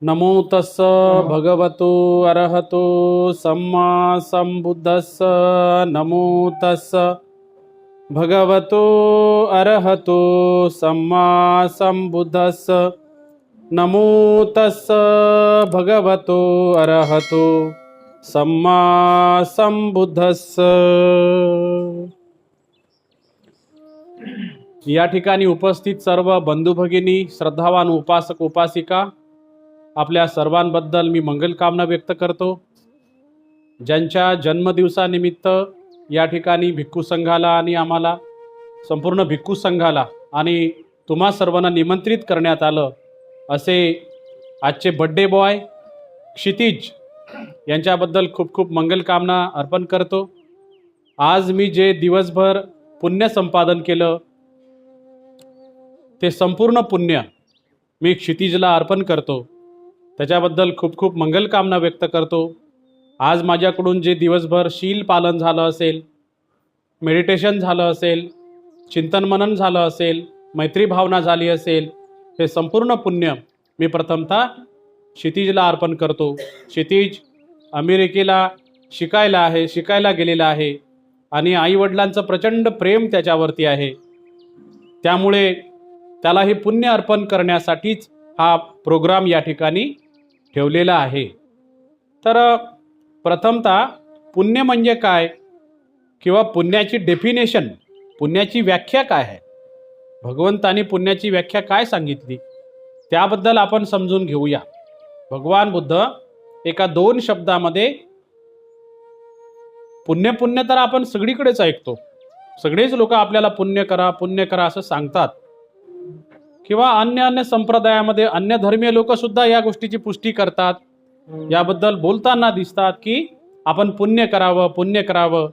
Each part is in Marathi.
नमो तस्स भगवतो अरहतो सम्मा संबुद्धस्स। नमो तस्स भगवतो अरहतो सम्मा संबुद्धस्स। नमो तस्स भगवतो अरहतो सम्मा संबुद्धस्स। या ठिकाणी उपस्थित सर्व बंधू भगिनी, श्रद्धावान उपासक उपासिका, आपल्या सर्वांबद्दल मी मंगलकामना व्यक्त करतो। ज्यांच्या जन्मदिवसानिमित्त या ठिकाणी भिक्खू संघाला आणि आम्हाला संपूर्ण भिक्खू संघाला आणि तुम्हा सर्वांना निमंत्रित करण्यात आलं, असे आजचे बड्डे बॉय क्षितिज यांच्याबद्दल खूप खूप मंगलकामना अर्पण करतो। आज मी जे दिवसभर पुण्य संपादन केलं ते संपूर्ण पुण्य मी क्षितिजला अर्पण करतो, त्याच्याबद्दल खूप खूप मंगलकामना व्यक्त करतो। आज माझ्याकडून जे दिवसभर शील पालन झालं असेल, मेडिटेशन झालं असेल, चिंतन मनन झालं असेल, मैत्री भावना झाली असेल, हे संपूर्ण पुण्य मी प्रथमतः क्षितिजला अर्पण करतो। क्षितिज अमेरिकेला शिकायला गेलेला आहे आणि आईवडिलांचं प्रचंड प्रेम त्याच्यावरती आहे, त्यामुळे त्याला हे पुण्य अर्पण करण्यासाठीच हा प्रोग्राम या ठिकाणी ठेवलेला आहे। तर प्रथमतः पुण्य म्हणजे काय किंवा पुण्याची डेफिनेशन, पुण्याची व्याख्या काय आहे, भगवंतानी पुण्याची व्याख्या काय सांगितली त्याबद्दल आपण समजून घेऊया। भगवान बुद्ध एका 2 शब्दामध्ये, पुण्य पुण्य तर आपण सगळीकडेच ऐकतो, सगळेच लोक आपल्याला पुण्य करा असं सांगतात, किंवा अन्य संप्रदायामध्ये अन्य धर्मीय लोक सुद्धा या गोष्टीची पुष्टी करतात, याबद्दल बोलताना दिसतात की आपण पुण्य करावं,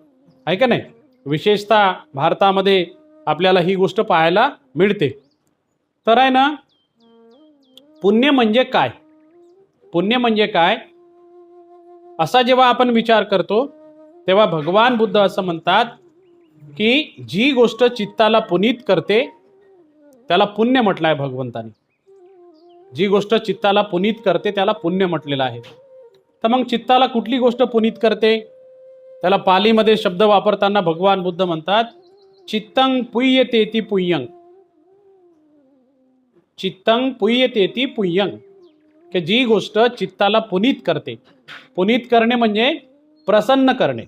आहे का नाही। विशेषतः भारतामध्ये आपल्याला ही गोष्ट पाहायला मिळते। तर आहे ना, पुण्य म्हणजे काय, पुण्य म्हणजे काय असा जेव्हा आपण विचार करतो तेव्हा भगवान बुद्ध असं म्हणतात की जी गोष्ट चित्ताला पुनीत करते त्याला पुण्य म्हटलं आहे भगवंतानी। जी गोष्ट चित्ताला पुनीत करते त्याला पुण्य म्हटलेलं आहे। तर मग चित्ताला कुठली गोष्ट पुनीत करते, त्याला पालीमध्ये शब्द वापरताना भगवान बुद्ध म्हणतात चित्तं पुय्यतेति पुय्यं, चित्तं पुय्यतेति पुय्यं, की जी गोष्ट चित्ताला पुनीत करते। पुनीत करणे म्हणजे प्रसन्न करणे,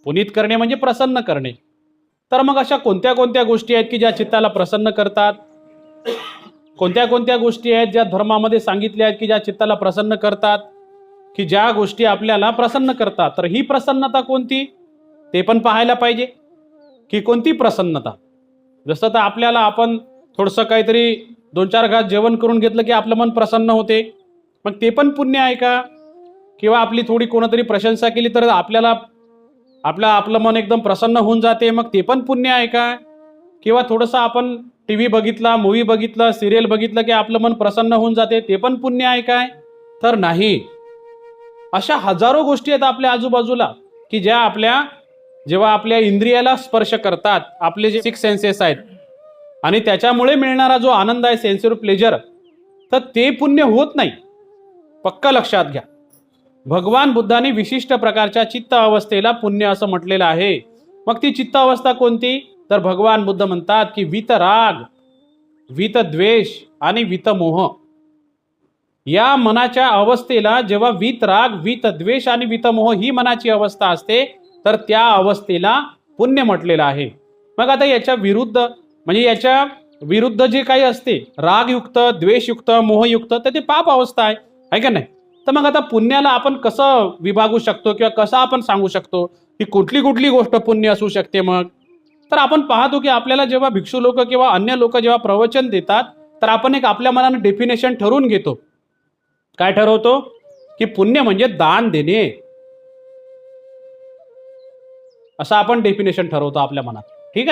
पुनीत करणे म्हणजे प्रसन्न करणे। तर मग अशा कोणत्या कोणत्या गोष्टी आहेत की ज्या चित्ताला प्रसन्न करतात, कोणत्या कोणत्या गोष्टी आहेत ज्या धर्मामध्ये सांगितल्या आहेत की ज्या चित्ताला प्रसन्न करतात, की ज्या गोष्टी आपल्याला प्रसन्न करतात। तर ही प्रसन्नता कोणती ते पण पाहायला पाहिजे की कोणती प्रसन्नता। जसं तर आपल्याला आपण थोडंसं काहीतरी 2-4 घास जेवण करून घेतलं की आपलं मन प्रसन्न होते, मग ते पण पुण्य आहे का? किंवा आपली थोडी कोणतरी प्रशंसा केली तर आपलं मन एकदम प्रसन्न होऊन जाते, मग ते पण पुण्य आहे का? किंवा थोडंसं आपण टीव्ही बघितला, मूवी बघितलं, सिरियल बघितलं की आपलं मन प्रसन्न होऊन जाते, ते पण पुण्य आहे काय? तर नाही। अशा हजारो गोष्टी आहेत आपल्या आजूबाजूला की ज्या जेव्हा आपल्या इंद्रियाला स्पर्श करतात, आपले जे 6 सेन्सेस आहेत, आणि त्याच्यामुळे मिळणारा जो आनंद आहे, सेन्सरी प्लेजर, तर ते पुण्य होत नाही, पक्का लक्षात घ्या। भगवान बुद्धांनी विशिष्ट प्रकारच्या चित्त अवस्थेला पुण्य असं म्हटलेलं आहे। मग ती चित्त अवस्था कोणती? तर भगवान बुद्ध म्हणतात की वीतराग, वीतद्वेष आणि वीतमोह, या मनाच्या अवस्थेला जेव्हा वीतराग, वीतद्वेष आणि वीतमोह ही मनाची अवस्था असते तर त्या अवस्थेला पुण्य म्हटलेलं आहे। मग आता याच्या विरुद्ध, म्हणजे याच्या विरुद्ध जे काही असते, रागयुक्त, द्वेषयुक्त, मोहयुक्त, तर ते पाप अवस्था आहे का नाही। तर मग आता पुण्याला आपण कसं विभागू शकतो किंवा कसं आपण सांगू शकतो की कुठली कुठली गोष्ट पुण्य असू शकते? मग तर आपण पाहतो की आपल्याला जेव्हा भिक्षू लोक किंवा अन्य लोक जेव्हा प्रवचन देतात तर आपण एक आपल्या मनाने डेफिनेशन ठरवून घेतो। काय ठरवतो? की पुण्य म्हणजे दान देणे, असं आपण डेफिनेशन ठरवतो आपल्या मनात। ठीक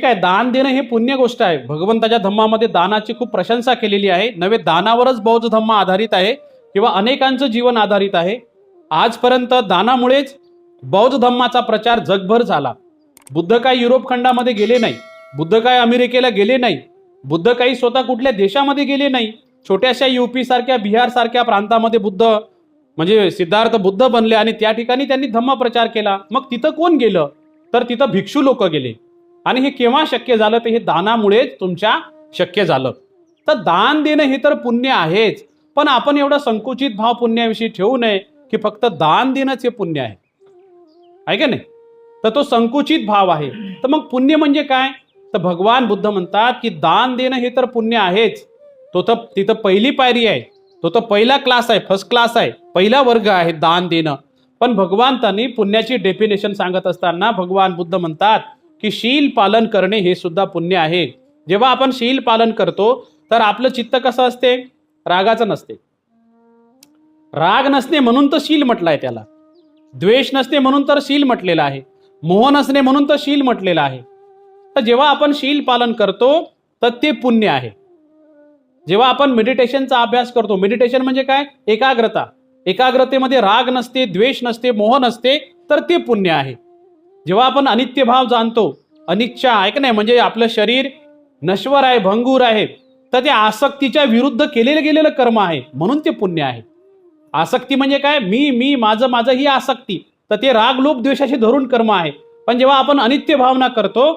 आहे, दान देणं हे पुण्य गोष्ट आहे। भगवंताच्या धम्मामध्ये दानाची खूप प्रशंसा केलेली आहे। नव्हे दानावरच बौद्ध धम्म आधारित आहे किंवा अनेकांचं जीवन आधारित आहे। आजपर्यंत दानामुळेच बौद्ध धम्माचा प्रचार जगभर झाला। बुद्ध काही युरोप खंडामध्ये गेले नाही, बुद्ध काही अमेरिकेला गेले नाही, बुद्ध काही स्वतः कुठल्या देशामध्ये गेले नाही, छोट्याशा युपी सारख्या बिहार सारख्या प्रांतामध्ये बुद्ध म्हणजे सिद्धार्थ बुद्ध बनले आणि त्या ठिकाणी त्यांनी धम्म प्रचार केला. मग तिथं कोण गेलं? तर तिथं भिक्षू लोक गेले. आणि हे केव्हा शक्य झालं? तर हे दानामुळेच तुमच्या शक्य झालं. तर दान देणं हे तर पुण्य आहेच, पण आपण एवढा संकुचित भाव पुण्याविषयी ठेवू नये की फक्त दान देणंच हे पुण्य आहे का नाही? तर तो संकुचित भाव आहे. तर मग पुण्य म्हणजे काय? तर भगवान बुद्ध म्हणतात की दान देणं हे तर पुण्य आहेच. तो तर तिथं पहिली पायरी आहे, तो तर पहिला क्लास आहे, फर्स्ट क्लास आहे, पहिला वर्ग आहे दान देणं. पण भगवंतांनी पुण्याची डेफिनेशन सांगत असताना भगवान बुद्ध म्हणतात की शील पालन करणे हे सुद्धा पुण्य आहे. जेव्हा आपण शील पालन करतो तर आपलं चित्त कसं असते? रागाचं नसते. राग नसणे म्हणून तर शील म्हटलंय त्याला. द्वेष नसणे म्हणून तर शील म्हटलेलं आहे. मोह नसणे म्हणून तर शील म्हटलेलं आहे. तर जेव्हा आपण शील पालन करतो तर ते पुण्य आहे. जेव्हा आपण मेडिटेशनचा अभ्यास करतो, मेडिटेशन म्हणजे काय? एकाग्रता. एकाग्रतेमध्ये राग नसते, द्वेष नसते, मोह नसते, तर ते पुण्य आहे. जेव्हा आपण अनित्य भाव जाणतो, अनिच्छा ऐक नाही म्हणजे आपलं शरीर नश्वर आहे, भंगूर आहे, तर ते आसक्तीच्या विरुद्ध केलेलं गेलेलं कर्म आहे, म्हणून ते पुण्य आहे. आसक्ती म्हणजे काय? मी माझं माझं ही आसक्ती, तर ते राग लोभ द्वेषाशी धरून कर्म आहे. पण जेव्हा आपण अनित्य भावना करतो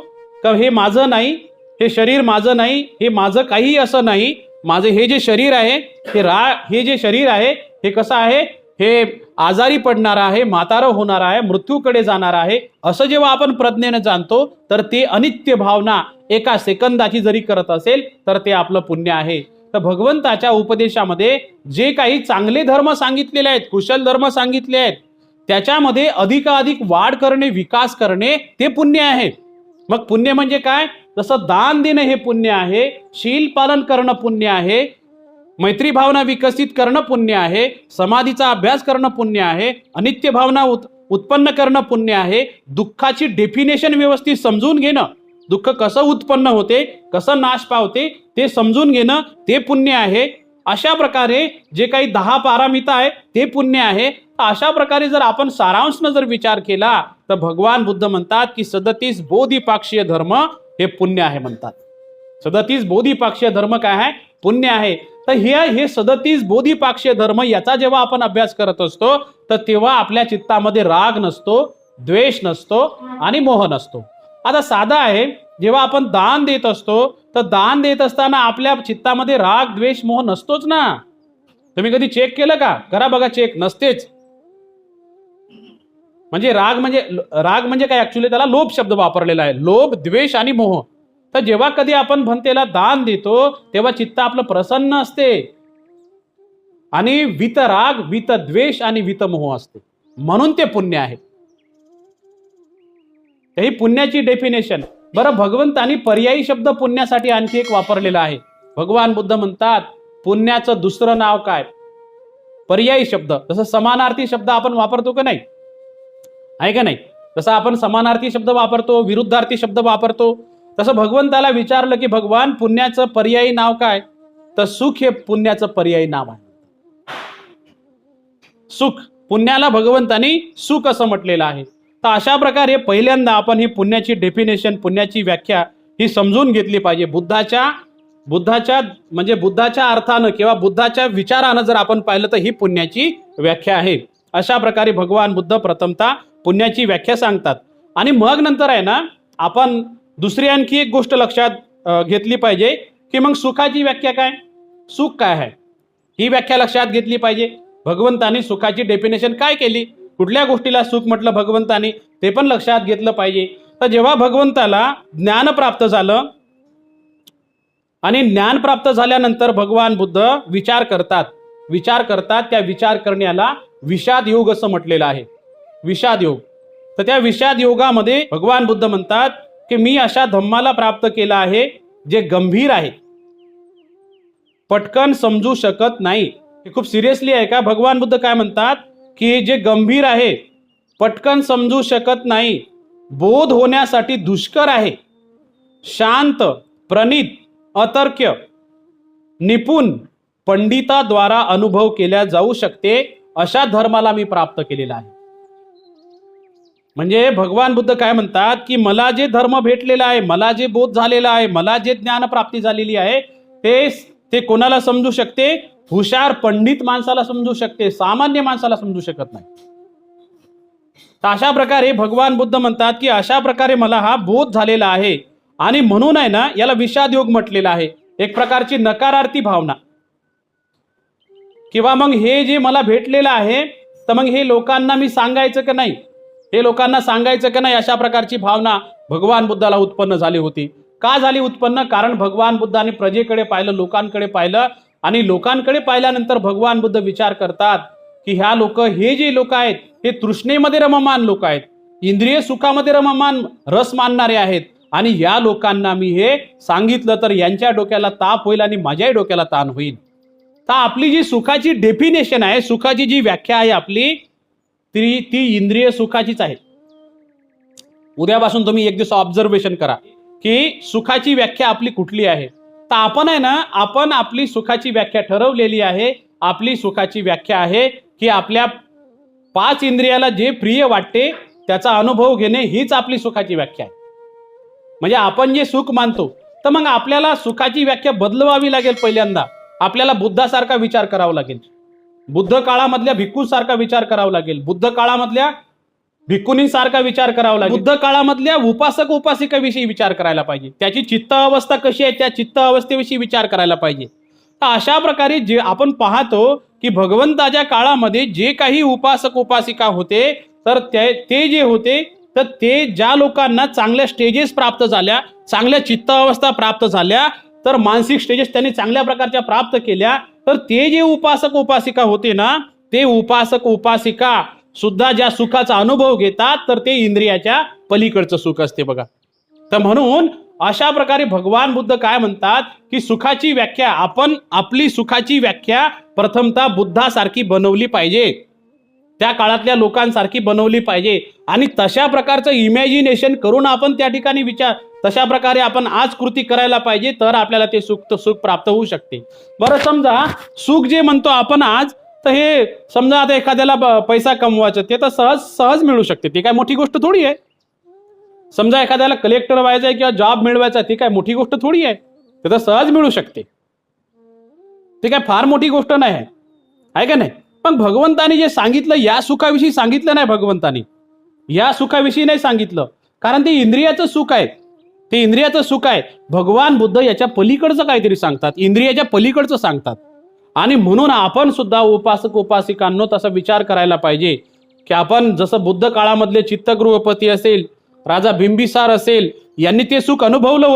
का हे माझं नाही, हे शरीर माझं नाही, हे माझं काही असं नाही, माझे हे जे शरीर आहे हे जे शरीर आहे हे कसं आहे? हे आजारी पडणार आहे, म्हातारं होणार आहे, मृत्यूकडे जाणार आहे, असं जेव्हा आपण प्रज्ञेने जाणतो तर ते अनित्य भावना एका सेकंदाची जरी करत असेल तर ते आपलं पुण्य आहे. तर भगवंताच्या उपदेशामध्ये जे काही चांगले धर्म सांगितलेले आहेत, कुशल धर्म सांगितले आहेत, त्याच्यामध्ये अधिकाधिक वाढ करणे, विकास करणे ते पुण्य आहे. मग पुण्य म्हणजे काय? जसं दान देणं हे पुण्य आहे, शील पालन करणं पुण्य आहे, मैत्री भावना विकसित करणं पुण्य आहे, समाधीचा अभ्यास करणं पुण्य आहे, अनित्य भावना उत्पन्न करणं पुण्य आहे, दुःखाची डेफिनेशन व्यवस्थित समजून घेणं, दुःख कसं उत्पन्न होते, कसं नाश पावते ते समजून घेणं ते पुण्य आहे. अशा प्रकारे जे काही 10 पारामिता आहे ते पुण्य आहे. अशा प्रकारे जर आपण सारांशनं जर विचार केला तर भगवान बुद्ध म्हणतात की 37 बोधिपाक्षीय धर्म हे पुण्य आहे म्हणतात. 37 बोधिपाक्षीय धर्म काय आहे? पुण्य आहे. तर हे 37 बोधिपाक्षीय धर्म याचा जेव्हा आपण अभ्यास करत असतो तर तेव्हा आपल्या चित्तामध्ये राग नसतो, द्वेष नसतो आणि मोह नसतो. आता साधा आहे, जेव्हा आपण दान देत असतो तर दान देत असताना आपल्या चित्तामध्ये राग द्वेष मोह नसतोच ना. तुम्ही कधी चेक केलं का? करा बघा चेक. नसतेच. म्हणजे राग म्हणजे काय? ऍक्च्युली त्याला लोभ शब्द वापरलेला आहे. लोभ, द्वेष आणि मोह. तर जेव्हा कधी आपण भंतेला दान देतो तेव्हा चित्त आपलं प्रसन्न असते आणि वितराग, वितद्वेष आणि वितमोह असते, म्हणून ते पुण्य आहे. ही पुण्याची डेफिनेशन. बरं, भगवंतांनी पर्यायी शब्द पुण्यासाठी आणखी एक वापरलेला आहे. भगवान बुद्ध म्हणतात पुण्याचं दुसरं नाव काय? पर्यायी शब्द. जसं समानार्थी शब्द आपण वापरतो का नाही? आहे का नाही? जसं आपण समानार्थी शब्द वापरतो, विरुद्धार्थी शब्द वापरतो, तसं भगवंताला विचारलं की भगवान पुण्याचं पर्यायी नाव काय? तर सुख हे पुण्याचं पर्यायी नाव आहे. सुख, पुण्याला भगवंतांनी सुख असं म्हटलेलं आहे. तर अशा प्रकारे पहिल्यांदा आपण ही पुण्याची डेफिनेशन, पुण्याची व्याख्या ही समजून घेतली पाहिजे. बुद्धाच्या अर्थानं किंवा बुद्धाच्या विचारानं जर आपण पाहिलं तर ही पुण्याची व्याख्या आहे. अशा प्रकारे भगवान बुद्ध प्रथमतः पुण्याची व्याख्या सांगतात. आणि मग नंतर आहे ना आपण दुसरी आणखी एक गोष्ट लक्षात घेतली पाहिजे की मग सुखाची व्याख्या काय? सुख काय आहे ही व्याख्या लक्षात घेतली पाहिजे. भगवंतांनी सुखाची डेफिनेशन काय केली, कुठल्या गोष्टीला सुख म्हटलं भगवंतांनी, ते पण लक्षात घेतलं पाहिजे. तर जेव्हा भगवंताला ज्ञान प्राप्त झालं आणि ज्ञान प्राप्त झाल्यानंतर भगवान बुद्ध विचार करतात. त्या विचार करण्याला विषाद योग असं म्हटलेलं आहे. विषाद योग. तर त्या विषाद योगामध्ये भगवान बुद्ध म्हणतात की मी अशा धम्माला प्राप्त केला आहे जे गंभीर आहे, पटकन समजू शकत नाही. हे खूप सिरियसली आहे का? भगवान बुद्ध काय म्हणतात की जे गंभीर आहे, पटकन समजू शकत नाही, बोध होण्यासाठी दुष्कर आहे, शांत, प्रणित, अतर्क्य, निपुण, पंडिताद्वारा अनुभव केल्या जाऊ शकते, अशा धर्माला मी प्राप्त केलेला आहे. म्हणजे भगवान बुद्ध काय म्हणतात की मला जे धर्म भेटलेला आहे, मला जे बोध झालेला आहे, मला जे ज्ञान प्राप्ती झालेली आहे, ते ते कोणाला समजू शकते? हुशार पंडित माणसाला समजू शकते, सामान्य माणसाला समजू शकत नाही. तर अशा प्रकारे भगवान बुद्ध म्हणतात की अशा प्रकारे मला हा बोध झालेला आहे, आणि म्हणून आहे ना याला विषाद योग म्हटलेला आहे. एक प्रकारची नकारार्थी भावना, किंवा मग हे जे मला भेटलेलं आहे तर मग हे लोकांना मी सांगायचं का नाही, हे लोकांना सांगायचं का नाही, अशा प्रकारची भावना भगवान बुद्धाला उत्पन्न झाली होती. का झाली उत्पन्न? कारण भगवान बुद्धाने प्रजेकडे पाहिलं, लोकांकडे पाहिलं, आणि लोकांकडे पाहिल्यानंतर भगवान बुद्ध विचार करतात की ह्या लोक, हे जे लोक आहेत हे तृष्णेमध्ये रममान लोक आहेत, इंद्रिय सुखामध्ये रममान रस मानणारे आहेत, आणि या लोकांना मी हे सांगितलं तर यांच्या डोक्याला ताप होईल आणि माझ्याही डोक्याला ताण होईल. तर आपली जी सुखाची डेफिनेशन आहे, सुखाची जी व्याख्या आहे आपली, ती इंद्रिय सुखाचीच आहे. उद्यापासून तुम्ही एक दिवस ऑब्झर्वेशन करा की सुखाची व्याख्या आपली कुठली आहे. तर आपण आहे ना, आपण आपली सुखाची व्याख्या ठरवलेली आहे. आपली सुखाची व्याख्या आहे की आपल्या 5 इंद्रियाला जे प्रिय वाटते त्याचा अनुभव घेणे, हीच आपली सुखाची व्याख्या आहे. म्हणजे आपण जे सुख मानतो, तर मग आपल्याला सुखाची व्याख्या बदलवावी लागेल. पहिल्यांदा आपल्याला बुद्धासारखा विचार करावा लागेल, बुद्ध काळामधल्या भिक्खूसारखा विचार करावा लागेल, बुद्ध काळामधल्या भिक्खुनीसारखा विचार करावा लागेल, बुद्ध काळामधल्या उपासक उपासिकेविषयी विचार करायला पाहिजे, त्याची चित्त अवस्था कशी आहे त्या चित्त अवस्थेविषयी विचार करायला पाहिजे. तर अशा प्रकारे जे आपण पाहतो की भगवंताच्या काळामध्ये जे काही उपासक उपासिका होते, तर ते जे होते, तर ते ज्या लोकांना चांगल्या स्टेजेस प्राप्त झाल्या, चांगल्या चित्त अवस्था प्राप्त झाल्या, तर मानसिक स्टेजेस त्यांनी चांगल्या प्रकारच्या प्राप्त केल्या, तर ते जे उपासक उपासिका होते ना, ते उपासक उपासिका सुद्धा ज्या सुखाचा अनुभव घेतात, तर ते इंद्रियाच्या पलीकडचं सुख असते बघा. तर म्हणून अशा प्रकारे भगवान बुद्ध काय म्हणतात की सुखाची व्याख्या, आपण आपली सुखाची व्याख्या प्रथमतः बुद्धासारखी बनवली पाहिजे, त्या काळातल्या लोकांसारखी बनवली पाहिजे, आणि तशा प्रकारचं इमॅजिनेशन करून आपण त्या ठिकाणी तशा प्रकारे आपण आज कृती करायला पाहिजे, तर आपल्याला ते सुख प्राप्त होऊ शकते. बरं, समजा सुख जे म्हणतो आपण आज, तर हे समजा आता एखाद्याला पैसा कमवायचा, ते तर सहज मिळू शकते, ती काय मोठी गोष्ट थोडी आहे. समजा एखाद्याला कलेक्टर व्हायचं आहे किंवा जॉब मिळवायचा, ती काय मोठी गोष्ट थोडी आहे, ते तर सहज मिळू शकते, ती काय फार मोठी गोष्ट नाही आहे का नाही. पण भगवंतानी जे सांगितलं, या सुखाविषयी सांगितलं नाही, भगवंतानी या सुखाविषयी नाही सांगितलं, कारण ते इंद्रियाचं सुख आहे, ते इंद्रियाचं सुख आहे. भगवान बुद्ध याच्या पलीकडचं काहीतरी सांगतात, इंद्रियाच्या पलीकडचं सांगतात. आणि म्हणून आपण सुद्धा उपासक उपासिकांनो तसा विचार करायला पाहिजे की आपण जसं बुद्ध काळामधले चित्तगृहपती असेल, राजा बिंबिसार असेल, यांनी ते सुख अनुभवलं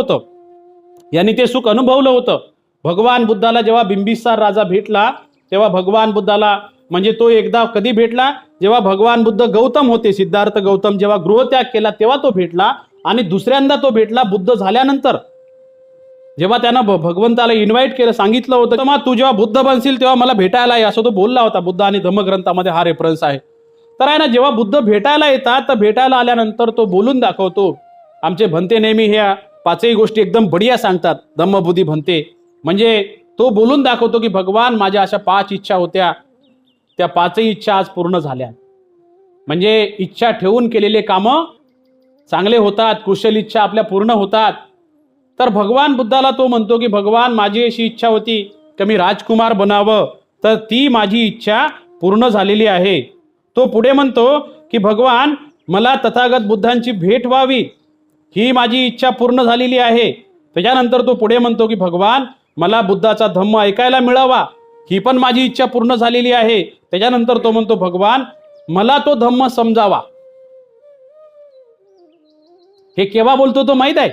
होतं. भगवान बुद्धाला जेव्हा बिंबिसार राजा भेटला, तेव्हा भगवान बुद्धाला, म्हणजे तो एकदा कधी भेटला, जेव्हा भगवान बुद्ध गौतम होते, सिद्धार्थ गौतम जेव्हा गृहत्याग केला तेव्हा तो भेटला, आणि दुसऱ्यांदा तो भेटला बुद्ध झाल्यानंतर, जेव्हा त्यानं भगवंताला इन्व्हाइट केलं, सांगितलं होतं मग तू जेव्हा बुद्ध बनशील तेव्हा मला भेटायला ये, असं तो बोलला होता. बुद्ध आणि धम्मग्रंथामध्ये हा रेफरन्स आहे. तर आहे ना, जेव्हा बुद्ध भेटायला येतात, तर भेटायला आल्यानंतर तो बोलून दाखवतो. आमचे भंते नेहमी ह्या 5ही गोष्टी एकदम बढिया सांगतात, धम्मबुद्धी भंते, म्हणजे तो बोलून दाखवतो की भगवान, माझ्या अशा 5 इच्छा होत्या, त्या 5ही इच्छा आज पूर्ण झाल्या. म्हणजे इच्छा ठेवून केलेले कामं चांगले होतात, कुशल इच्छा आपल्या पूर्ण होतात. तर भगवान बुद्धाला तो म्हणतो की भगवान, माझी अशी इच्छा होती की मी राजकुमार बनावं, तर ती माझी इच्छा पूर्ण झालेली आहे. तो पुढे म्हणतो की भगवान, मला तथागत बुद्धांची भेट व्हावी, ही माझी इच्छा पूर्ण झालेली आहे. त्याच्यानंतर तो पुढे म्हणतो की भगवान, मला बुद्धाचा धम्म ऐकायला मिळावा, ही पण माझी इच्छा पूर्ण झालेली आहे. त्याच्यानंतर तो म्हणतो भगवान, मला तो धम्म समजावा. हे केव्हा बोलतो तो माहित आहे?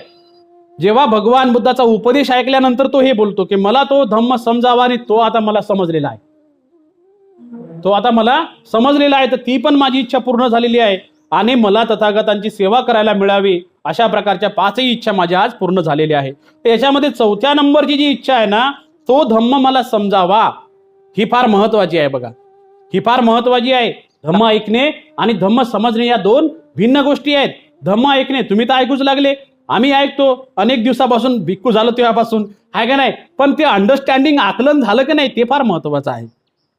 जेव्हा भगवान बुद्धाचा उपदेश ऐकल्यानंतर तो हे बोलतो की मला तो धम्म समजावा, आणि तो आता मला समजलेला आहे, तर ती पण माझी इच्छा पूर्ण झालेली आहे, आणि मला तथागतांची सेवा करायला मिळावी, अशा प्रकारच्या 5ही इच्छा माझ्या आज पूर्ण झालेल्या आहे. याच्यामध्ये 4थ्या नंबरची जी इच्छा आहे ना, तो धम्म मला समजावा, ही फार महत्वाची आहे बघा, ही फार महत्वाची आहे. धम्म ऐकणे आणि धम्म समजणे या 2 भिन्न गोष्टी आहेत. धम्म ऐकणे तुम्ही तर ऐकूच लागले, आम्ही ऐकतो अनेक दिवसापासून, भिक्खू झालो तेव्हापासून, आहे का नाही, पण ते अंडरस्टँडिंग, आकलन झालं की नाही, ते फार महत्वाचं आहे.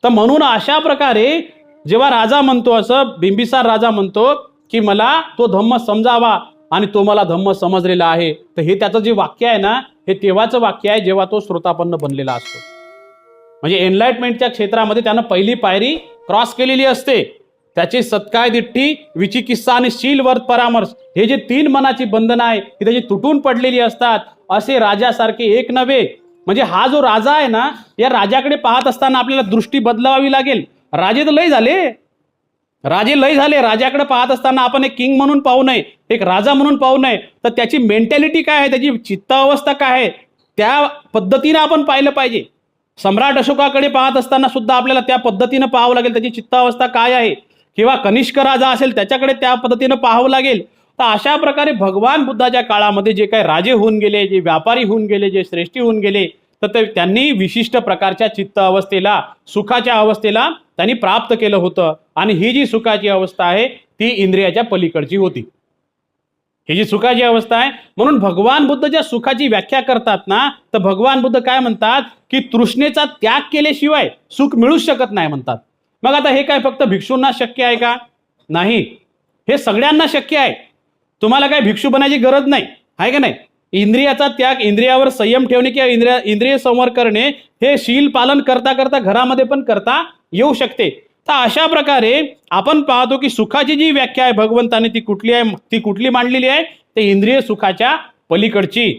तर म्हणून अशा प्रकारे जेव्हा राजा म्हणतो, असं बिंबिसार राजा म्हणतो की मला तो धम्म समजावा, आणि तो मला धम्म समजलेला आहे. तर हे त्याचं जे वाक्य आहे ना, हे तेव्हाचं वाक्य आहे जेव्हा तो श्रोतापन्न बनलेला असतो. म्हणजे एनलाइटमेंटच्या क्षेत्रामध्ये त्यानं पहिली पायरी क्रॉस केलेली असते. त्याची सत्काय दिट्ठी, विचिकित्सा आणि शील वर्त परामर्श हे जे 3 मनाची बंधनं आहे ती त्याची तुटून पडलेली असतात. असे राजासारखे एक नव्हे. म्हणजे हा जो राजा आहे ना, या राजाकडे पाहत असताना आपल्याला दृष्टी बदलावी लागेल. राजे तर लय झाले, राजाकडे पाहत असताना आपण एक किंग म्हणून पाहू नये, एक राजा म्हणून पाहू नये. तर त्याची मेंटॅलिटी काय आहे, त्याची चित्तावस्था काय आहे, त्या पद्धतीने आपण पाहिलं पाहिजे. सम्राट अशोकाकडे पाहत असताना सुद्धा आपल्याला त्या पद्धतीनं पाहावं लागेल, त्याची चित्तावस्था काय आहे. किंवा कनिष्क राजा असेल त्याच्याकडे त्या पद्धतीनं पाहावं लागेल. तर अशा प्रकारे भगवान बुद्धाच्या काळामध्ये जे काही राजे होऊन गेले, जे व्यापारी होऊन गेले, जे श्रेष्ठी होऊन गेले, तर त्यांनी विशिष्ट प्रकारच्या चित्त अवस्थेला, सुखाच्या अवस्थेला त्यांनी प्राप्त केलं होतं. आणि ही जी सुखाची अवस्था आहे ती इंद्रियाच्या पलीकडची होती. ही जी सुखाची अवस्था आहे, म्हणून भगवान बुद्ध ज्या सुखाची व्याख्या करतात ना, तर भगवान बुद्ध काय म्हणतात की तृष्णेचा त्याग केल्याशिवाय सुख मिळूच शकत नाही म्हणतात. मग आता हे काय फक्त भिक्षूंना शक्य आहे का? नाही, हे सगळ्यांना शक्य आहे. तुम्हाला काय भिक्षू बनायची गरज नाही, आहे का नाही. इंद्रियाचा त्याग, इंद्रियावर संयम ठेवणे किंवा इंद्रिय संवर करणे हे शील पालन करता करता घरामध्ये पण करता येऊ शकते. तर अशा प्रकारे आपण पाहतो की सुखाची जी व्याख्या आहे भगवंताने ती कुठली आहे, ती कुठली मांडलेली आहे, ते इंद्रिय सुखाच्या पलीकडची.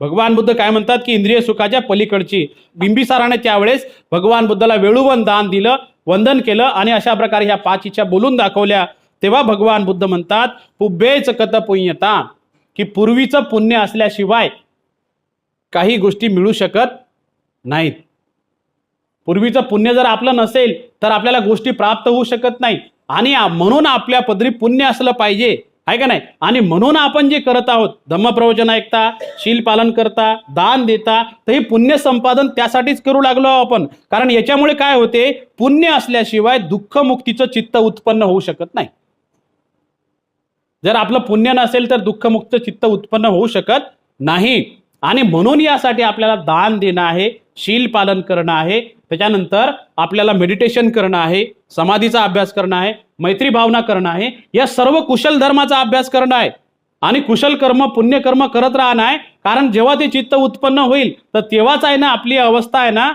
भगवान बुद्ध काय म्हणतात की इंद्रिय सुखाच्या पलीकडची. बिंबिसाराने त्यावेळेस भगवान बुद्धाला वेळूवन दान दिलं, वंदन केलं आणि अशा प्रकारे ह्या 5 इच्छा बोलून दाखवल्या. तेव्हा भगवान बुद्ध म्हणतात पुब्बेच कत पुण्यता, की पूर्वीचं पुण्य असल्याशिवाय काही गोष्टी मिळू शकत नाहीत. पूर्वीचं पुण्य जर आपलं नसेल तर आपल्याला गोष्टी प्राप्त होऊ शकत नाही. आणि म्हणून आपल्या पदरी पुण्य असलं पाहिजे, आहे का नाही. आणि म्हणून आपण जे करत आहोत, धम्मप्रवचन ऐकता, शील पालन करता, दान देता, तर हे पुण्य संपादन त्यासाठीच करू लागलो आपण. कारण याच्यामुळे काय होते, पुण्य असल्याशिवाय दुःखमुक्तीचं चित्त उत्पन्न होऊ शकत नाही. जर आपलं पुण्य नसेल तर दुःखमुक्त चित्त उत्पन्न होऊ शकत नाही. आणि म्हणून यासाठी आपल्याला दान देणं आहे, शील पालन करणं आहे, त्याच्यानंतर आपल्याला मेडिटेशन करणं आहे, समाधीचा अभ्यास करणं आहे, मैत्री भावना करणं आहे, या सर्व कुशल धर्माचा अभ्यास करणं आहे. आणि कुशल कर्म, पुण्यकर्म करत राहणं आहे. कारण जेव्हा ते चित्त उत्पन्न होईल तर तेव्हाच आहे ना आपली अवस्था आहे ना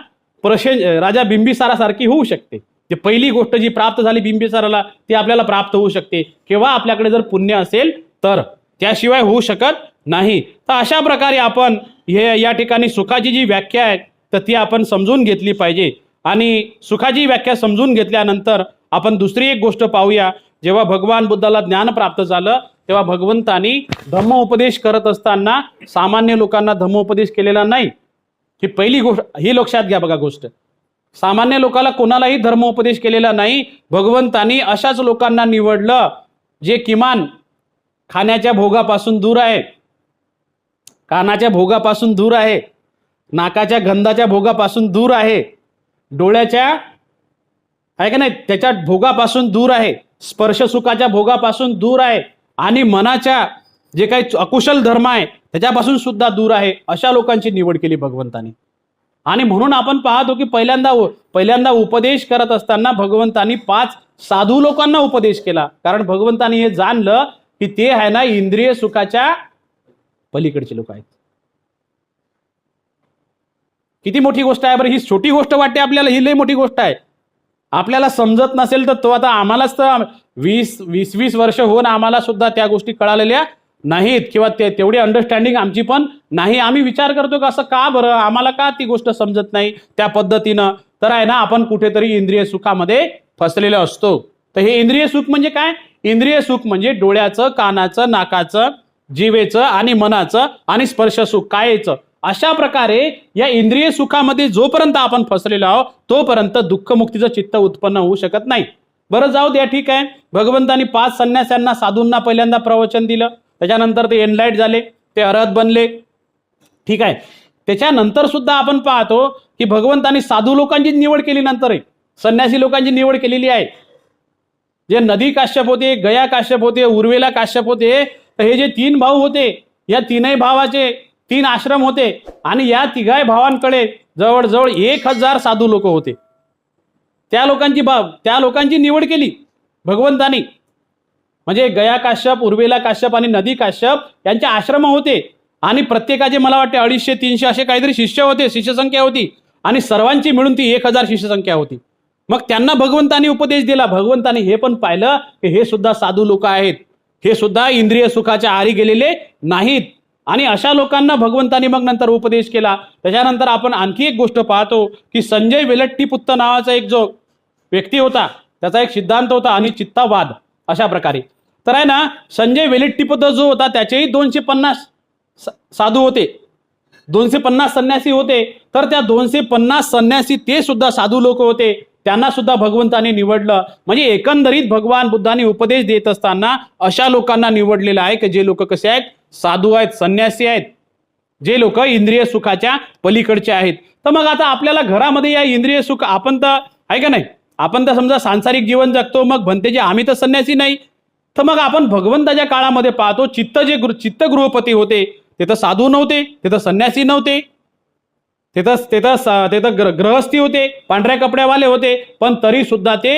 राजा बिंबिसारासारखी होऊ शकते. जे पहिली गोष्ट जी प्राप्त झाली बिंबिसाराला ती आपल्याला प्राप्त होऊ शकते केव्हा, आपल्याकडे जर पुण्य असेल तर, त्याशिवाय होऊ शकत नाही. तर अशा प्रकारे आपण या ठिकाणी सुखाची जी व्याख्या आहे तर ती आपण समजून घेतली पाहिजे. आणि सुखाची व्याख्या समजून घेतल्यानंतर आपण दुसरी एक गोष्ट पाहूया. जेव्हा भगवान बुद्धाला ज्ञान प्राप्त झालं तेव्हा भगवंतांनी धम्मोपदेश करत असताना सामान्य लोकांना धम्मोपदेश केलेला नाही. ही पहिली गोष्ट, ही लक्षात घ्या बघा गोष्ट. सामान्य लोकांना कोणालाही धर्मोपदेश केलेला नाही. भगवंतांनी अशाच लोकांना निवडलं जे किमान खाण्याच्या भोगापासून दूर आहे, कानाच्या भोगापासून दूर आहे, नाकाच्या गंधाच्या भोगापासून दूर आहे, डोळ्याच्या आहे का नाही त्याच्या भोगापासून दूर आहे, स्पर्श सुखाच्या भोगापासून दूर आहे, आणि मनाच्या जे काही अकुशल धर्म आहे त्याच्यापासून सुद्धा दूर आहे. अशा लोकांची निवड केली भगवंतांनी. आणि म्हणून आपण पाहतो की पहिल्यांदा उपदेश करत असताना भगवंतांनी 5 साधू लोकांना उपदेश केला. कारण भगवंतांनी हे जाणलं की ते आहे ना इंद्रिय सुखाच्या पलीकडचे लोक आहेत. किती मोठी गोष्ट आहे बरं. ही छोटी गोष्ट वाटते आपल्याला, ही लई मोठी गोष्ट आहे. आपल्याला समजत नसेल तर तो आता आम्हालाच तर 20 वर्ष होऊन आम्हाला सुद्धा त्या गोष्टी कळालेल्या नाहीत किंवा तेवढी अंडरस्टँडिंग आमची पण नाही. आम्ही विचार करतो का असं का बरं, आम्हाला का ती गोष्ट समजत नाही त्या पद्धतीनं. तर आहे ना आपण कुठेतरी इंद्रिय सुखामध्ये फसलेलो असतो. तर हे इंद्रिय सुख म्हणजे काय? इंद्रिय सुख म्हणजे डोळ्याचं, कानाचं, नाकाचं, जीवेचं आणि मनाचं आणि स्पर्श सुख कायेचं. अशा प्रकारे या इंद्रिय सुखामध्ये जोपर्यंत आपण फसलेलो आहोत तोपर्यंत दुःखमुक्तीचं चित्त उत्पन्न होऊ शकत नाही. बरं जाऊ द्या, ठीक आहे. भगवंतांनी 5 संन्यासांना, साधूंना पहिल्यांदा प्रवचन दिलं, त्याच्यानंतर ते एनलाइट झाले, ते अरहत बनले, ठीक आहे. त्याच्यानंतर सुद्धा आपण पाहतो की भगवंतांनी साधू लोकांची निवड केली, नंतर संन्यासी लोकांची निवड केलेली आहे. जे नदी काश्यप होते, गया काश्यप होते, उर्वेला काश्यप होते, तर हे जे 3 भाऊ होते, या 3ही भावाचे 3 आश्रम होते आणि या 3 भावांकडे जवळजवळ 1000 साधू लोक होते. त्या लोकांची निवड केली भगवंतांनी. म्हणजे गया काश्यप, उर्वेला काश्यप आणि नदी काश्यप यांचे आश्रम होते आणि प्रत्येकाचे मला वाटते 250-300 असे काहीतरी शिष्य होते, शिष्यसंख्या होती आणि सर्वांची मिळून ती 1000 शिष्यसंख्या होती. मग त्यांना भगवंतानी उपदेश दिला. भगवंतानी हे पण पाहिलं की हे सुद्धा साधू लोक आहेत, हे सुद्धा इंद्रिय सुखाच्या आहारी गेलेले नाहीत आणि अशा लोकांना भगवंतानी मग नंतर उपदेश केला. त्याच्यानंतर आपण आणखी एक गोष्ट पाहतो की संजय वेलट्टीपुत्त नावाचा एक जो व्यक्ती होता, त्याचा एक सिद्धांत होता आणि चित्तावाद अशा प्रकारे. तर आहे ना, संजय वेलट्टीपुत्त जो होता त्याचेही 250 साधू होते, 250 संन्यासी होते. तर त्या 250 संन्यासी ते सुद्धा साधू लोक होते, त्यांना सुद्धा भगवंताने निवडलं. म्हणजे एकंदरीत भगवान बुद्धांनी उपदेश देत असताना अशा लोकांना निवडलेलं आहे की जे लोक कसे आहेत, साधू आहेत, संन्यासी आहेत, जे लोक इंद्रिय सुखाच्या पलीकडचे आहेत. तर मग आता आपल्याला घरामध्ये या इंद्रिय सुख आपण तर आहे का नाही, आपण तर समजा सांसारिक जीवन जगतो, मग म्हणते जे आम्ही तर संन्यासी नाही. तर मग आपण भगवंताच्या काळामध्ये पाहतो चित्तगृहपती होते, ते तर साधू नव्हते, ते तर संन्यासी नव्हते, ते तर ग्रहस्थी होते, पांढऱ्या कपड्यावाले होते, पण तरी सुद्धा ते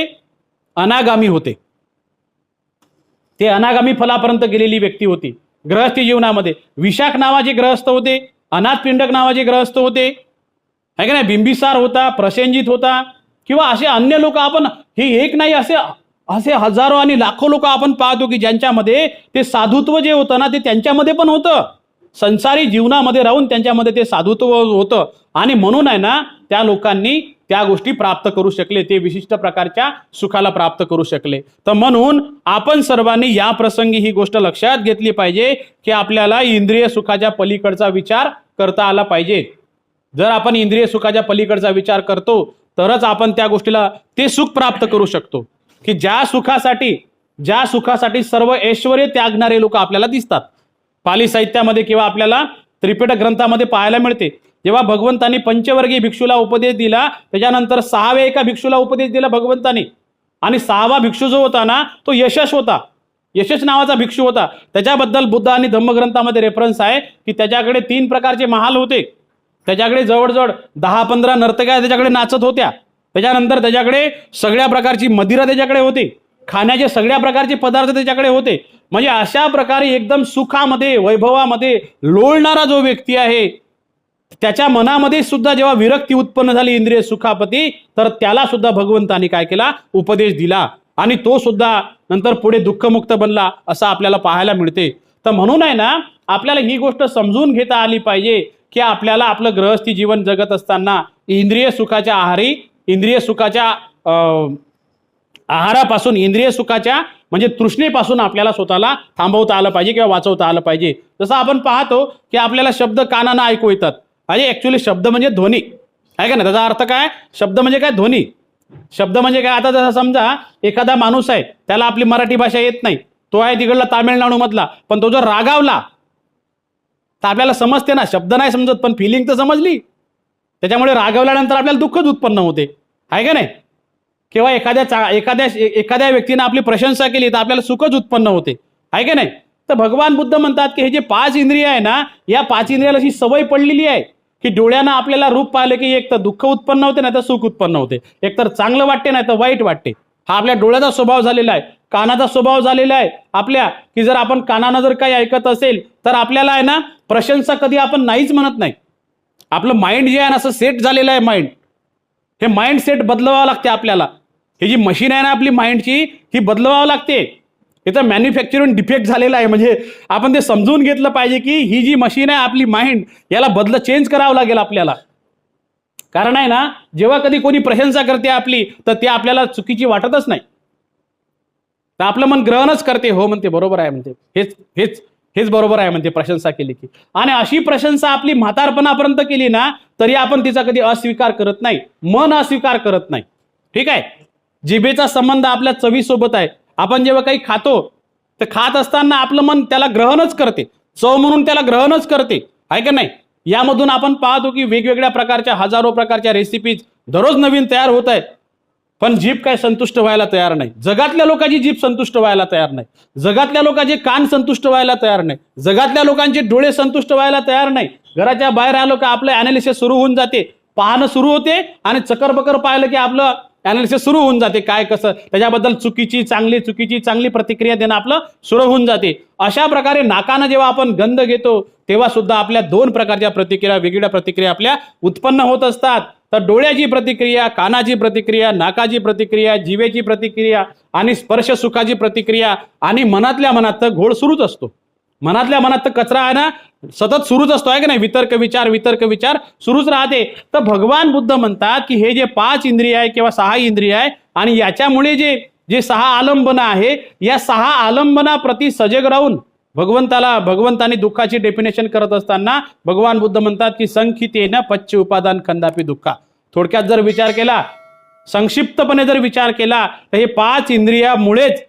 अनागामी होते. ते अनागामी फलापर्यंत गेलेली व्यक्ती होती ग्रहस्थी जीवनामध्ये. विशाख नावाचे ग्रहस्थ होते, अनाथपिंडक नावाचे ग्रहस्थ होते, आहे का नाही, बिंबिसार होता, प्रसेनजित होता, किंवा असे अन्य लोक आपण हे एक नाही असे असे हजारो आणि लाखो लोक आपण पाहतो की ज्यांच्यामध्ये ते साधुत्व जे होतं ना ते त्यांच्यामध्ये पण होतं. संसारी जीवनामध्ये राहून त्यांच्यामध्ये ते साधुत्व होतं आणि म्हणून आहे ना त्या लोकांनी त्या गोष्टी प्राप्त करू शकले, ते विशिष्ट प्रकारच्या सुखाला प्राप्त करू शकले. तर म्हणून आपण सर्वांनी या प्रसंगी ही गोष्ट लक्षात घेतली पाहिजे की आपल्याला इंद्रिय सुखाच्या पलीकडचा विचार करता आला पाहिजे. जर आपण इंद्रिय सुखाच्या पलीकडचा विचार करतो तरच आपण त्या गोष्टीला ते सुख प्राप्त करू शकतो की ज्या सुखासाठी सर्व ऐश्वर्य त्यागणारे लोक आपल्याला दिसतात. पाली साहित्यामध्ये किंवा आपल्याला त्रिपिटक ग्रंथामध्ये पाहायला मिळते. जेव्हा भगवंतांनी पंचवर्गीय भिक्षूला उपदेश दिला, त्याच्यानंतर 6व्या एका भिक्षूला उपदेश दिला भगवंतांनी, आणि 6वा भिक्षू जो होता ना तो यशस होता. यशस नावाचा भिक्षू होता. त्याच्याबद्दल बुद्ध आणि धम्मग्रंथामध्ये रेफरन्स आहे की त्याच्याकडे 3 प्रकारचे महाल होते. त्याच्याकडे जवळजवळ 10-15 नर्तक्या त्याच्याकडे नाचत होत्या. त्याच्यानंतर त्याच्याकडे सगळ्या प्रकारची मदिरा त्याच्याकडे होती, खाण्याचे सगळ्या प्रकारचे पदार्थ त्याच्याकडे होते. म्हणजे अशा प्रकारे एकदम सुखामध्ये वैभवामध्ये लोळणारा जो व्यक्ती आहे त्याच्या मनामध्ये सुद्धा जेव्हा विरक्ती उत्पन्न झाली इंद्रिय सुखापती, तर त्याला सुद्धा भगवंतानी काय केला, उपदेश दिला आणि तो सुद्धा नंतर पुढे दुःखमुक्त बनला असं आपल्याला पाहायला मिळते. तर म्हणून आहे ना आपल्याला ही गोष्ट समजून घेता आली पाहिजे की आपल्याला आपलं गृहस्थी जीवन जगत असताना इंद्रिय सुखाच्या आहारापासून, इंद्रिय सुखाच्या म्हणजे तृष्णेपासून आपल्याला स्वतःला थांबवता आलं पाहिजे किंवा वाचवता आलं पाहिजे. जसं आपण पाहतो की आपल्याला शब्द कानानं ऐकू येतात. म्हणजे ऍक्च्युली शब्द म्हणजे ध्वनी आहे का नाही, त्याचा अर्थ काय, शब्द म्हणजे काय, ध्वनी. शब्द म्हणजे काय, आता जसं समजा एखादा माणूस आहे, त्याला आपली मराठी भाषा येत नाही, तो आहे तिकडला तामिळनाडू मधला, पण तो जर रागावला तर आपल्याला समजते ना, शब्द नाही समजत पण फिलिंग तर समजली. त्याच्यामुळे रागवल्यानंतर आपल्याला दुःखच उत्पन्न होते, आहे का नाही. किंवा एखाद्या व्यक्तीने आपली प्रशंसा केली तर आपल्याला सुखच उत्पन्न होते, आहे का नाही. तर भगवान बुद्ध म्हणतात की हे जे 5 इंद्रिय आहे ना, या 5 इंद्रियाला अशी सवय पडलेली आहे की डोळ्यानं आपल्याला रूप पाहिलं की एक तर दुःख उत्पन्न होते, नाही तर सुख उत्पन्न होते, एक तर चांगलं वाटते नाही तर वाईट वाटते. हा आपल्या डोळ्याचा स्वभाव झालेला आहे, कानाचा स्वभाव झालेला आहे आपल्या, की जर आपण कानानं जर काही ऐकत असेल तर आपल्याला आहे ना प्रशंसा कधी आपण नाहीच म्हणत नाही. आपलं माइंड जे आहे ना असं सेट झालेलं आहे, माइंड, हे माइंड सेट बदलवावं लागते आपल्याला. ही जी मशीन आहे ना आपली माइंडची, ही बदलवावं लागते. याचा मॅन्युफॅक्चरिंग डिफेक्ट झालेला आहे. म्हणजे आपण ते समजून घेतलं पाहिजे की ही जी मशीन आहे आपली माइंड, याला चेंज करावं लागेल आपल्याला. कारण आहे ना जेव्हा कधी कोणी प्रशंसा करते आपली तर ते आपल्याला चुकीची वाटतच नाही, तर आपलं मन ग्रहणच करते, हो म्हणते बरोबर आहे म्हणते, हेच बरोबर आहे म्हणते प्रशंसा केली की. आणि अशी प्रशंसा आपली म्हातारपणापर्यंत केली ना तरी आपण तिचा कधी अस्वीकार करत नाही, मन अस्वीकार करत नाही. ठीक आहे. जिभेचा संबंध आपल्या चवीसोबत आहे. आपण जेव्हा काही खातो तर खात असताना आपलं मन त्याला ग्रहणच करते, चव म्हणून त्याला ग्रहणच करते, आहे का नाही. यामधून आपण पाहतो की वेगवेगळ्या प्रकारच्या हजारो प्रकारच्या रेसिपीज दररोज नवीन तयार होत आहेत, पण जीभ काय संतुष्ट व्हायला तयार नाही. जगातल्या लोकांची जीभ संतुष्ट व्हायला तयार नाही, जगातल्या लोकांचे कान संतुष्ट व्हायला तयार नाही, जगातल्या लोकांचे डोळे संतुष्ट व्हायला तयार नाही. घराच्या बाहेर आलो का आपलं अनालिसिस सुरू होऊन जाते, पाहणं सुरू होते आणि चकरबकर पाहिलं की आपलं अनालिसिस सुरू होऊन जाते, काय कसं त्याच्याबद्दल चुकीची चांगली प्रतिक्रिया देणं आपलं सुरू होऊन जाते. अशा प्रकारे नाकानं जेव्हा आपण गंध घेतो तेव्हा सुद्धा आपल्या दोन प्रकारच्या प्रतिक्रिया, वेगवेगळ्या प्रतिक्रिया आपल्या उत्पन्न होत असतात. तर डोळ्याची प्रतिक्रिया, कानाची प्रतिक्रिया, नाकाची प्रतिक्रिया, जिभेची प्रतिक्रिया आणि स्पर्श सुखाची प्रतिक्रिया आणि मनातल्या मनात तर घोळ सुरूच असतो. मनातल्या मनात तर कचरा आहे ना सतत सुरूच असतो, आहे का नाही, वितर्क विचार सुरूच राहते. तर भगवान बुद्ध म्हणतात की हे जे 5 इंद्रिय आहे किंवा 6 इंद्रिय आहे आणि याच्यामुळे जे 6 आलंबना आहे, या 6 आलंबनाप्रती सजग राहून भगवंताने दुःखाची डेफिनेशन करत असताना भगवान बुद्ध म्हणतात की संखितेन पच्च उपादान खंदापी दुःखा. थोडक्यात जर विचार केला, संक्षिप्तपणे जर विचार केला तर हे 5 इंद्रियामुळेच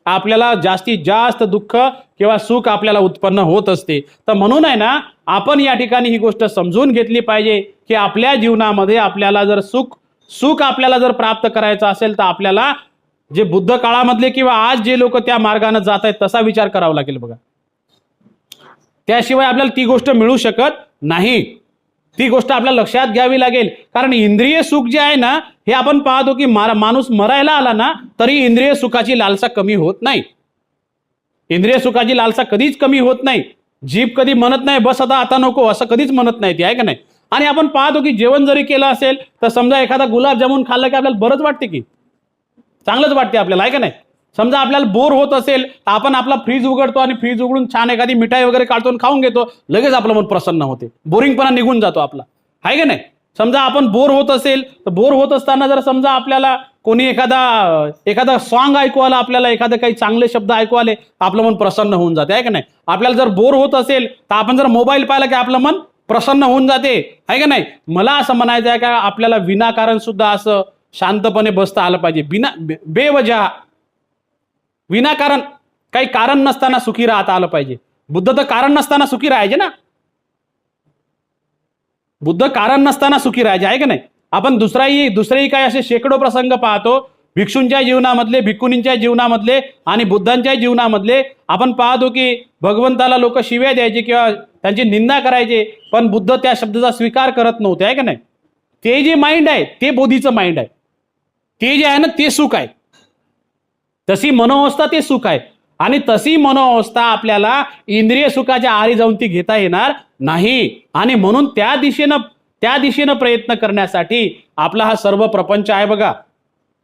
आपल्याला जास्तीत जास्त दुःख किंवा सुख आपल्याला उत्पन्न होत असते. तर म्हणून आहे ना, आपण या ठिकाणी ही गोष्ट समजून घेतली पाहिजे की आपल्या जीवनामध्ये आपल्याला जर सुख आपल्याला जर प्राप्त करायचं असेल तर आपल्याला जे बुद्ध काळामधले किंवा आज जे लोक त्या मार्गाने जात आहेत तसा विचार करावा लागेल बघा. त्याशिवाय आपल्याला ती गोष्ट मिळू शकत नाही. ती गोष्ट आपल्याला लक्षात घ्यावी लागेल. कारण इंद्रिय सुख जे आहे ना, हे आपण पाहतो की माणूस मरायला आला ना तरी इंद्रिय सुखाची लालसा कमी होत नाही. इंद्रिय सुखाची लालसा कधीच कमी होत नाही. जीभ कधी म्हणत नाही बस आता नको, असं कधीच म्हणत नाही ती, आहे का नाही. आणि आपण पाहतो की जेवण जरी केलं असेल तर समजा एखादा गुलाबजामुन खाल्लं की आपल्याला बरंच वाटते, की चांगलंच वाटते आपल्याला, आहे का नाही. समजा आपल्याला बोर होत असेल तर आपण आपला फ्रीज उघडतो आणि फ्रीज उघडून छान एखादी मिठाई वगैरे काढतो आणि खाऊन घेतो, लगेच आपलं मन प्रसन्न होते, बोरिंगपणा निघून जातो आपला, आहे का नाही. समजा आपण बोर होत असेल तर बोर होत असताना जर समजा आपल्याला कोणी एखादा सॉन्ग ऐकू आला, आपल्याला एखादं काही चांगले शब्द ऐकू आले, आपलं मन प्रसन्न होऊन जाते, आहे का नाही. आपल्याला जर बोर होत असेल तर आपण जर मोबाईल पाहिला की आपलं मन प्रसन्न होऊन जाते, आहे का नाही. मला असं म्हणायचं आहे का आपल्याला विनाकारण सुद्धा असं शांतपणे बसता आलं पाहिजे. बेवजह विनाकारण काही कारण नसताना सुखी राहता आलं पाहिजे. बुद्ध तर कारण नसताना सुखी राहायचे ना. बुद्ध कारण नसताना सुखी राहायचे, आहे का नाही. आपण दुसरेही काही असे शेकडो प्रसंग पाहतो भिक्षूंच्या जीवनामधले, भिक्खुनींच्या जीवनामधले आणि बुद्धांच्या जीवनामधले. आपण पाहतो की भगवंताला लोक शिव्या द्यायचे किंवा त्यांची निंदा करायचे, पण बुद्ध त्या शब्दाचा स्वीकार करत नव्हते, आहे का नाही. ते जे माइंड आहे ते बोधीचं माइंड आहे. ते जे आहे ना ते सुख आहे. तशी मनोअवस्था ते सुख आहे. आणि तशी मनोअवस्था आपल्याला इंद्रिय सुखाच्या आहारी जाऊन ती घेता येणार नाही. आणि म्हणून त्या दिशेनं प्रयत्न करण्यासाठी आपला हा सर्व प्रपंच आहे बघा.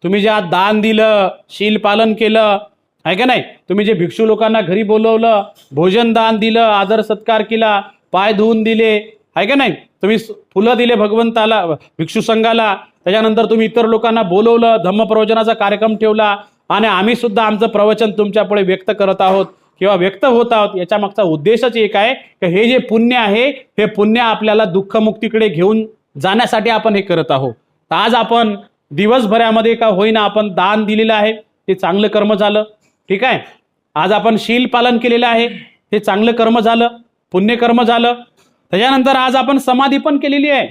तुम्ही जे आज दान दिलं, शील पालन केलं, आहे का नाही. तुम्ही जे भिक्षू लोकांना घरी बोलवलं, भोजन दान दिलं, आदर सत्कार केला, पाय धुवून दिले, आहे का नाही. तुम्ही फुलं दिले भगवंताला, भिक्षू संघाला. त्याच्यानंतर तुम्ही इतर लोकांना बोलवलं, धम्मप्रवचनाचा कार्यक्रम ठेवला आणि आम्ही सुद्धा आमचं प्रवचन तुमच्या पुढे व्यक्त करत आहोत किंवा व्यक्त होत आहोत. याच्या मागचा उद्देशच एक आहे की हे जे पुण्य आहे हे पुण्य आपल्याला दुःखमुक्तीकडे घेऊन जाण्यासाठी आपण हे करत आहोत. आज आपण दिवसभरामध्ये का होईना आपण दान दिलेलं आहे, ते चांगलं कर्म झालं, ठीक आहे. आज आपण शील पालन केलेलं आहे, हे चांगलं कर्म झालं, पुण्यकर्म झालं. त्याच्यानंतर आज आपण समाधी पण केलेली आहे.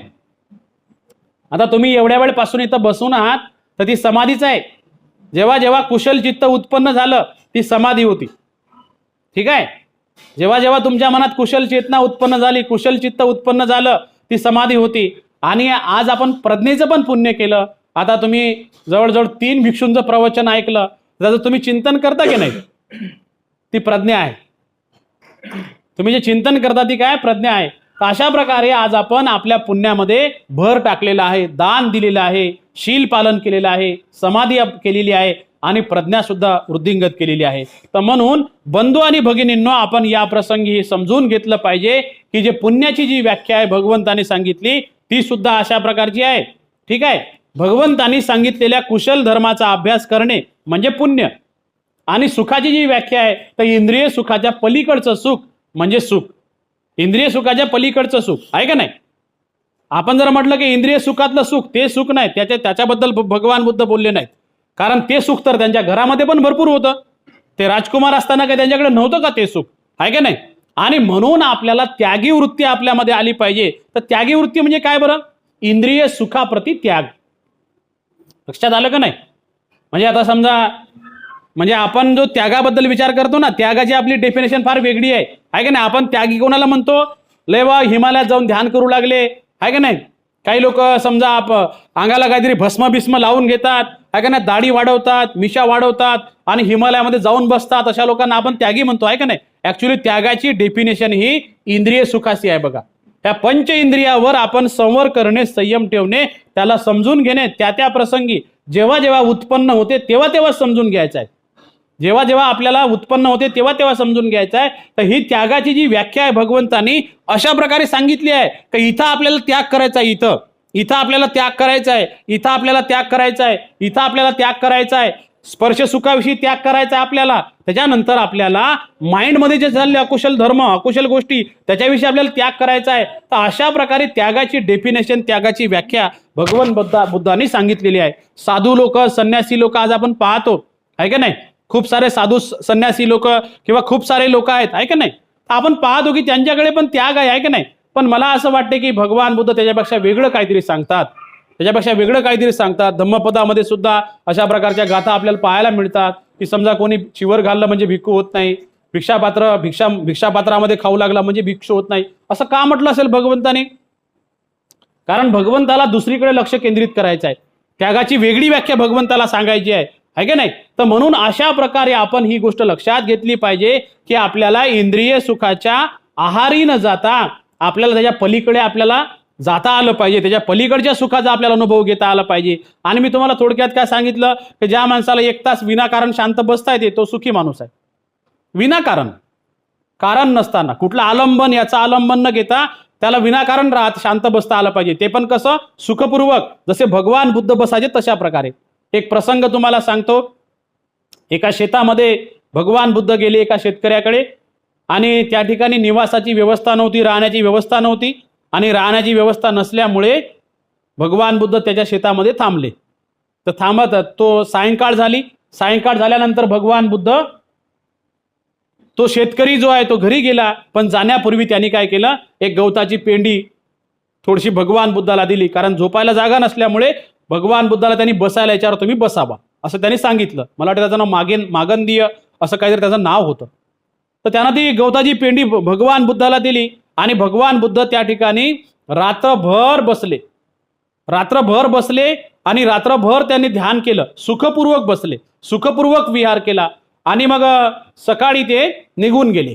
आता तुम्ही एवढ्या वेळपासून इथं बसून आहात तर ती समाधीच आहे. जेव्हा जेव्हा कुशल चित्त उत्पन्न झालं ती समाधी होती, ठीक आहे. जेव्हा जेव्हा तुमच्या मनात कुशल चेतना उत्पन्न झाली, कुशल चित्त उत्पन्न झालं, ती समाधी होती. आणि आज आपण प्रज्ञेचं पण पुण्य केलं. आता तुम्ही जवळजवळ 3 भिक्षूंचं प्रवचन ऐकलं, त्याचं तुम्ही चिंतन करता की नाही, ती प्रज्ञा आहे. तुम्ही जे चिंतन करता ती काय प्रज्ञा आहे. तर अशा प्रकारे आज आपण आपल्या पुण्यामध्ये भर टाकलेला आहे, दान दिलेलं आहे, शील पालन केलेलं आहे, समाधी केलेली आहे आणि प्रज्ञा सुद्धा वृद्धिंगत केलेली आहे. तर म्हणून बंधू आणि भगिनींनो, आपण या प्रसंगी हे समजून घेतलं पाहिजे की जे पुण्याची जी व्याख्या आहे भगवंतानी सांगितली ती सुद्धा अशा प्रकारची आहे, ठीक आहे. भगवंतानी सांगितलेल्या कुशल धर्माचा अभ्यास करणे म्हणजे पुण्य. आणि सुखाची जी व्याख्या आहे तर इंद्रिय सुखाच्या पलीकडचं सुख म्हणजे सुख. इंद्रिय सुखाच्या पलीकडचं सुख, आहे का नाही. आपण जर म्हटलं की इंद्रिय सुखातलं सुख ते सुख नाही, त्याच्याबद्दल भगवान बुद्ध बोलले नाहीत. कारण ते सुख तर त्यांच्या घरामध्ये पण भरपूर होतं. ते राजकुमार असताना काही त्यांच्याकडे नव्हतं का ते सुख, आहे का नाही. आणि म्हणून आपल्याला त्यागी वृत्ती आपल्यामध्ये आली पाहिजे. तर त्यागी वृत्ती म्हणजे काय बरं, इंद्रिय सुखाप्रती त्याग. लक्षात आलं का नाही. म्हणजे आता समजा म्हणजे आपण जो त्यागाबद्दल विचार करतो ना, त्यागाची आपली डेफिनेशन फार वेगळी आहे का नाही. आपण त्यागी कोणाला म्हणतो, लय वा हिमालयात जाऊन ध्यान करू लागले, आहे का नाही, काही लोक समजा अंगाला काहीतरी भस्म बिस्म लावून घेतात, आहे का नाही, दाढी वाढवतात, मिशा वाढवतात आणि हिमालयामध्ये जाऊन बसतात. अशा लोकांना आपण त्यागी म्हणतो, आहे का नाही. ऍक्च्युली त्यागाची डेफिनेशन ही इंद्रिय सुखाची आहे बघा. त्या पंच इंद्रियावर आपण संवर करणे, संयम ठेवणे, त्याला समजून घेणे, त्या त्या प्रसंगी जेव्हा जेव्हा उत्पन्न होते तेव्हा तेव्हा समजून घ्यायचं आहे. जेव्हा जेव्हा आपल्याला उत्पन्न होते तेव्हा तेव्हा समजून घ्यायचं आहे. तर ही त्यागाची जी व्याख्या आहे भगवंतांनी अशा प्रकारे सांगितली आहे की इथं आपल्याला त्याग करायचा आहे, इथं आपल्याला त्याग करायचा आहे, इथं आपल्याला त्याग करायचा आहे, इथं आपल्याला त्याग करायचा आहे, स्पर्श सुखाविषयी त्याग करायचा आहे आपल्याला. त्याच्यानंतर आपल्याला माइंडमध्ये जे झाले अकुशल धर्म, अकुशल गोष्टी, त्याच्याविषयी आपल्याला त्याग करायचा आहे. तर अशा प्रकारे त्यागाची डेफिनेशन, त्यागाची व्याख्या भगवान बुद्धांनी सांगितलेली आहे. साधू लोक, संन्यासी लोक आज आपण पाहतो, आहे का नाही. खूप सारे साधू संन्यासी लोक किंवा खूप सारे लोक आहेत, आहे का नाही. आपण पाहतो की त्यांच्याकडे पण त्याग आहे का नाही. पण मला असं वाटते की भगवान बुद्ध त्याच्यापेक्षा वेगळं काहीतरी सांगतात, त्याच्यापेक्षा वेगळं काहीतरी सांगतात. धम्मपदामध्ये सुद्धा अशा प्रकारच्या गाथा आपल्याला पाहायला मिळतात की समजा कोणी चिवर घाललं म्हणजे भिक्खू होत नाही, भिक्षापात्रामध्ये खाऊ लागला म्हणजे भिक्षू होत नाही. असं का म्हटलं असेल भगवंताने? कारण भगवंताला दुसरीकडे लक्ष केंद्रित करायचं आहे. त्यागाची वेगळी व्याख्या भगवंताला सांगायची आहे का नाही. तर म्हणून अशा प्रकारे आपण ही गोष्ट लक्षात घेतली पाहिजे की आपल्याला इंद्रिय सुखाच्या आहारी न जाता आपल्याला त्याच्या पलीकडे आपल्याला जाता आलं पाहिजे, त्याच्या पलीकडच्या सुखाचा आपल्याला अनुभव घेता आला पाहिजे. आणि मी तुम्हाला थोडक्यात काय सांगितलं की ज्या माणसाला 1 तास विनाकारण शांत बसता येते तो सुखी माणूस आहे. विनाकारण, कारण नसताना, कुठलं आलंबन, याचं आलंबन न घेता त्याला विनाकारण शांत बसता आलं पाहिजे. ते पण कसं, सुखपूर्वक, जसे भगवान बुद्ध बसायचे तशा प्रकारे. एक प्रसंग तुम्हाला सांगतो. एका शेतामध्ये भगवान बुद्ध गेले एका शेतकऱ्याकडे आणि त्या ठिकाणी निवासाची व्यवस्था नव्हती, राहण्याची व्यवस्था नव्हती. आणि राहण्याची व्यवस्था नसल्यामुळे भगवान बुद्ध त्याच्या शेतामध्ये थांबले. तर थांबत तो सायंकाळ झाली. सायंकाळ झाल्यानंतर भगवान बुद्ध, तो शेतकरी जो आहे तो घरी गेला. पण जाण्यापूर्वी त्यांनी काय केलं, एक गवताची पेंडी थोडीशी भगवान बुद्धाला दिली. कारण झोपायला जागा नसल्यामुळे भगवान बुद्धाला त्यांनी बसायला याच्यावर तुम्ही बसावा असं त्यांनी सांगितलं. मला वाटतं त्याचं नाव मागंदीय असं काहीतरी त्याचं नाव होतं. तर त्यांना ती गवताची पेंडी भगवान बुद्धाला दिली आणि भगवान बुद्ध त्या ठिकाणी रात्रभर बसले आणि रात्रभर त्यांनी ध्यान केलं, सुखपूर्वक बसले, सुखपूर्वक विहार केला आणि मग सकाळी ते निघून गेले.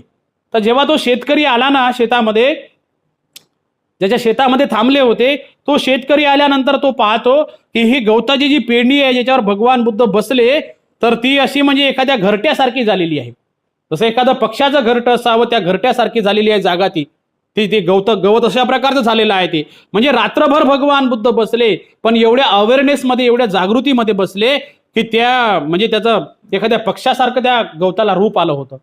तर जेव्हा तो शेतकरी आला ना शेतामध्ये, ज्याच्या शेतामध्ये थांबले होते, तो शेतकरी आल्यानंतर तो पाहतो की ही गवताची जी पेंडी आहे ज्याच्यावर भगवान बुद्ध बसले, तर ती अशी म्हणजे एखाद्या घरट्यासारखी झालेली आहे. जसं एखादं पक्ष्याचं घरटं असावं त्या घरट्यासारखी झालेली आहे जागा. ती गवत अशा प्रकारचं झालेलं आहे. ते म्हणजे रात्रभर भगवान बुद्ध बसले, पण एवढ्या अवेअरनेसमध्ये, एवढ्या जागृतीमध्ये बसले की त्या म्हणजे त्याचं एखाद्या पक्ष्यासारखं त्या गवताला रूप आलं होतं.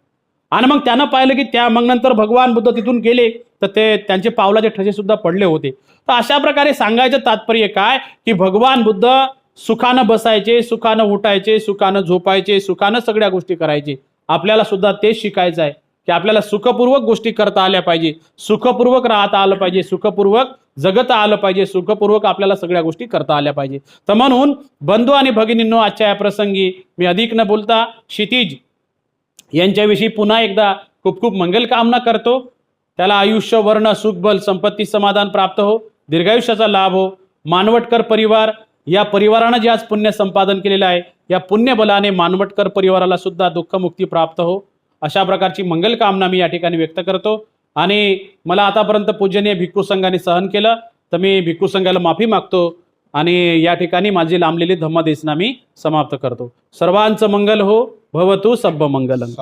आणि मग त्यानं पाहिलं की मग नंतर भगवान बुद्ध तिथून गेले तर ते त्यांचे पावलाचे ठसे सुद्धा पडले होते. तर अशा प्रकारे सांगायचं तात्पर्य काय की भगवान बुद्ध सुखानं बसायचे, सुखानं उठायचे, सुखानं झोपायचे, सुखानं सगळ्या गोष्टी करायचे. आपल्याला सुद्धा तेच शिकायचं आहे की आपल्याला सुखपूर्वक गोष्टी करता आल्या पाहिजे, सुखपूर्वक राहता आलं पाहिजे, सुखपूर्वक जगता आलं पाहिजे, सुखपूर्वक आपल्याला सगळ्या गोष्टी करता आल्या पाहिजे. तर म्हणून बंधू आणि भगिनींनो, आजच्या या प्रसंगी मी अधिक न बोलता क्षितिज यांच्याविषयी पुन्हा एकदा खूप खूप मंगल कामना करतो. त्याला आयुष्य, वर्ण, सुख, बल, संपत्ती, समाधान प्राप्त हो, दीर्घायुष्याचा लाभ हो. मानवटकर परिवार, या परिवारानं जे आज पुण्य संपादन केलेलं आहे, या पुण्यबलाने मानवटकर परिवाराला सुद्धा दुःखमुक्ती प्राप्त हो, अशा प्रकारची मंगल कामना मी या ठिकाणी व्यक्त करतो. आणि मला आतापर्यंत पूजनीय भिक्खू संघाने सहन केलं तर मी भिक्खू संघाला माफी मागतो आणि या ठिकाणी माझी लांबलेली धम्मदेशना मी समाप्त करतो. सर्वांचं मंगल हो, भवतु सब्ब मंगलम.